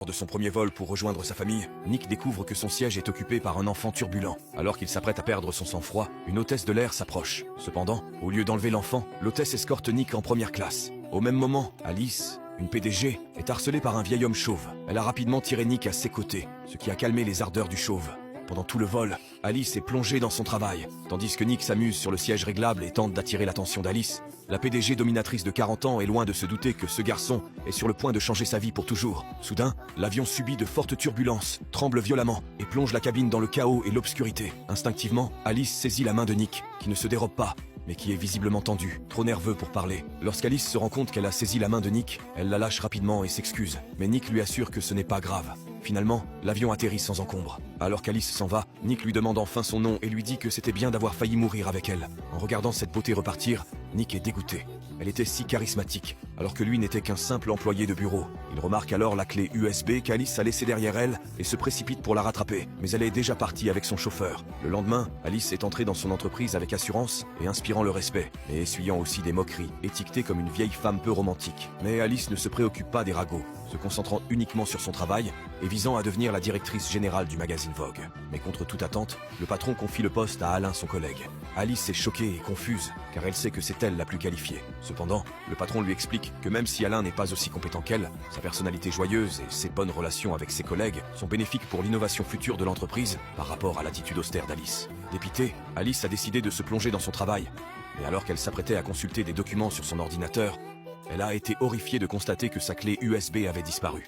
Lors de son premier vol pour rejoindre sa famille, Nick découvre que son siège est occupé par un enfant turbulent. Alors qu'il s'apprête à perdre son sang-froid, une hôtesse de l'air s'approche. Cependant, au lieu d'enlever l'enfant, l'hôtesse escorte Nick en première classe. Au même moment, Alice, une PDG, est harcelée par un vieil homme chauve. Elle a rapidement tiré Nick à ses côtés, ce qui a calmé les ardeurs du chauve. Pendant tout le vol, Alice est plongée dans son travail, tandis que Nick s'amuse sur le siège réglable et tente d'attirer l'attention d'Alice. La PDG dominatrice de 40 ans est loin de se douter que ce garçon est sur le point de changer sa vie pour toujours. Soudain, l'avion subit de fortes turbulences, tremble violemment et plonge la cabine dans le chaos et l'obscurité. Instinctivement, Alice saisit la main de Nick, qui ne se dérobe pas, mais qui est visiblement tendu, trop nerveux pour parler. Lorsqu'Alice se rend compte qu'elle a saisi la main de Nick, elle la lâche rapidement et s'excuse. Mais Nick lui assure que ce n'est pas grave. Finalement, l'avion atterrit sans encombre. Alors qu'Alice s'en va, Nick lui demande enfin son nom et lui dit que c'était bien d'avoir failli mourir avec elle. En regardant cette beauté repartir, Nick est dégoûté. Elle était si charismatique, alors que lui n'était qu'un simple employé de bureau. Il remarque alors la clé USB qu'Alice a laissée derrière elle et se précipite pour la rattraper, mais elle est déjà partie avec son chauffeur. Le lendemain, Alice est entrée dans son entreprise avec assurance et inspirant le respect, mais essuyant aussi des moqueries, étiquetée comme une vieille femme peu romantique. Mais Alice ne se préoccupe pas des ragots, se concentrant uniquement sur son travail et visant à devenir la directrice générale du magazine Vogue. Mais contre toute attente, le patron confie le poste à Alain, son collègue. Alice est choquée et confuse, car elle sait que c'est elle la plus qualifiée. Cependant, le patron lui explique que même si Alain n'est pas aussi compétent qu'elle, sa personnalité joyeuse et ses bonnes relations avec ses collègues sont bénéfiques pour l'innovation future de l'entreprise par rapport à l'attitude austère d'Alice. Dépitée, Alice a décidé de se plonger dans son travail. Et alors qu'elle s'apprêtait à consulter des documents sur son ordinateur, elle a été horrifiée de constater que sa clé USB avait disparu.